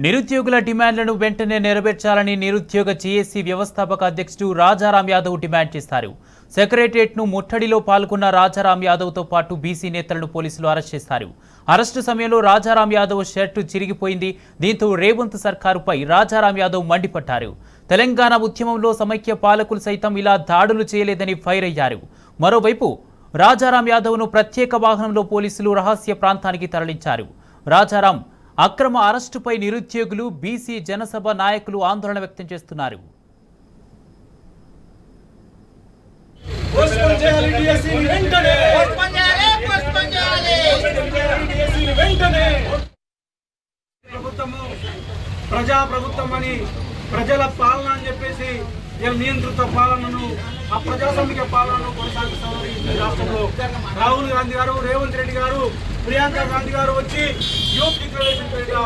నిరుద్యోగుల డిమాండ్లను వెంటనే నెరవేర్చాలని నిరుద్యోగ జేఏసీ వ్యవస్థాపక అధ్యక్షుడు రాజారాం యాదవ్ డిమాండ్ చేశారు. సెక్రటరియట్ను ముట్టడిలో పాల్గొన్న రాజారాం యాదవ్తో పాటు బీసీ నేతలను పోలీసులు అరెస్ట్ చేశారు. అరెస్టు సమయంలో రాజారాం యాదవ్ షర్టు చిరిగిపోయింది. దీంతో రేవంత్ సర్కారుపై రాజారాం యాదవ్ మండిపడ్డారు. తెలంగాణ ఉద్యమంలో సమైక్య పాలకులు సైతం ఇలా దాడులు చేయలేదని ఫైర్ అయ్యారు. మరోవైపు రాజారాం యాదవ్ను ప్రత్యేక వాహనంలో పోలీసులు రహస్య ప్రాంతానికి తరలించారు. రాజారాం అక్రమ అరెస్టుపై నిరుద్యోగులు, బీసీ జనసభ నాయకులు ఆందోళన వ్యక్తం చేస్తున్నారు. ప్రజాప్రభుత్వం అని ప్రజల పాలన అని చెప్పేసి నియంత్రిత పాలనను అప్రజాస్వామిక పాలనను కొనసాగిస్తున్నారు. ఈ రాష్ట్రంలో రాహుల్ గాంధీ గారు, రేవంత్ రెడ్డి గారు, ప్రియాంక గాంధీ గారు వచ్చి యూత్ డిక్లరేషన్ పేరుగా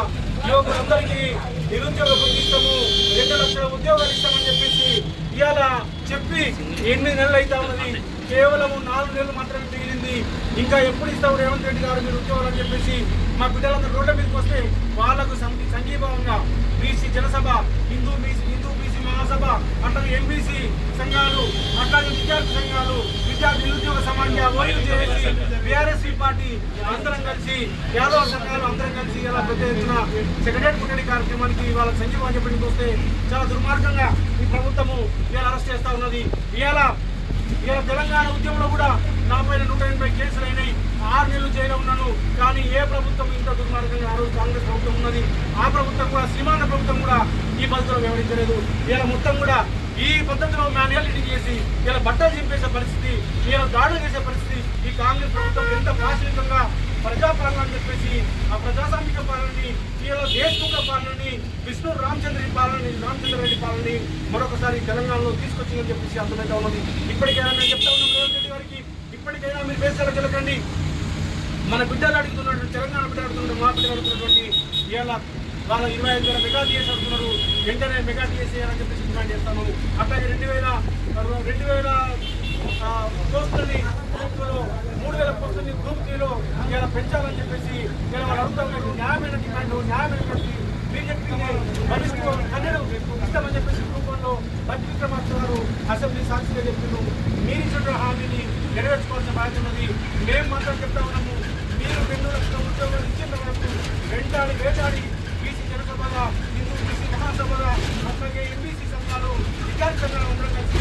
యువకులందరికీ నిరుద్యోగ వృత్తి ఇస్తాము, 2 లక్షల ఉద్యోగాలు ఇస్తామని చెప్పేసి ఇవాళ చెప్పి 8 నెలలు అవుతా ఉన్నది. కేవలం 4 నెలలు మాత్రమే మిగిలింది. ఇంకా ఎప్పుడు ఇస్తావు రేవంత్ రెడ్డి గారు మీరు ఉద్యోగాలు అని చెప్పేసి మా బిడ్డలందరూ రోడ్ల మీదకి వస్తే వాళ్లకు సంఘీభావంగా బీసీ జనసభ, హిందూ బీసీ మహాసభ, అట్లాగే ఎంబీసీ సంఘాలు, అట్లాగే విద్యార్థి సంఘాలు, విద్యార్థి నిరుద్యోగ సమాఖ్య, ఓయూజేఏసీ, బీఆర్ఎస్సీ పార్టీ అందరం కలిసి, యాదవ సంఘాలు అందరం కలిసి ఇలా పెద్ద ఎత్తున సెక్రటరీ ముట్టడి కార్యక్రమానికి వాళ్ళకి సంఘీభావం చెప్పడానికి వస్తే చాలా దుర్మార్గంగా ఈ ప్రభుత్వము ఇలా అరెస్ట్ చేస్తా ఉన్నది. ఇవాళ తెలంగాణ ఉద్యమంలో కూడా నా పైన 180 కేసులు అయినాయి. 6 నెలలు జైల్లో ఉన్నాను. కానీ ఏ ప్రభుత్వం ఇంత దుర్మార్గంగా ఆ రోజు కాంగ్రెస్ ప్రభుత్వం ఉన్నది. ఆ ప్రభుత్వం కూడా, శ్రీమాన ప్రభుత్వం కూడా ఈ పద్ధతిలో వ్యవహరించలేదు. ఇలా మొత్తం కూడా ఈ పద్ధతిలో మాన్యువాలిటీ చేసి ఇలా బట్టలు చింపేసే పరిస్థితి, ఇలా దాడులు చేసే పరిస్థితి ఈ కాంగ్రెస్ ప్రభుత్వం ఎంత పాశవికంగా ప్రజాపాలన అని చెప్పేసి ఆ ప్రజాస్వామిక పాలనని, ఇలా దేశముఖ పాలనని, విష్ణు రామచంద్ర రెడ్డి పాలనని మరొకసారి తెలంగాణలో తీసుకొచ్చిందని చెప్పేసి అర్థమైతే ఉన్నది. ఇప్పటికైనా నేను చెప్తా ఉన్నాను రేవంత్ రెడ్డి గారికి, ఇప్పటికైనా మీరు వేసాలకు వెళ్ళకండి. మన బిడ్డలు అడుగుతున్నట్టు, తెలంగాణ బిడ్డలు అడుగుతున్నట్టు, మా బిడ్డలు అడుగుతున్నటువంటి ఇలా వాళ్ళ 25,000 మెగా టీఎస్ అడుగుతున్నారు. వెంటనే మెగా టీఎస్ చేయాలని చెప్పేసి డిమాండ్ చేస్తాను. అట్లాగే 2,000 పోస్టులని గ్రూప్లో 3,000 పోస్టులని గ్రూప్ 3లో ఇలా పెంచాలని చెప్పేసి ఇలా వాళ్ళు అడుగుతా ఉన్నారు. న్యాయమైన డిమాండ్, న్యాయమైనటువంటి మీరు చెప్పింది కన్నెడు ఇస్తామని చెప్పేసి గ్రూప్ 1లో బట్టి విక్రమార్క గారు అసెంబ్లీ సాక్షిగా చెప్తున్నారు. మీరు ఇచ్చిన హామీని నెరవేర్చుకోవాల్సిన బాధ్యత ఉన్నది. మేము మాత్రం చెప్తా ఉన్నాము, మీరు 2 లక్షల ఉద్యోగాలు ఇచ్చిన వరకు వేటాడి బీసీ జనసభగా, హిందూ బీసీ మహాసభగా, అట్లాగే ఎంబీసీ సంఘాలు, విద్యార్థి సంఘాలు అందరం కలిసి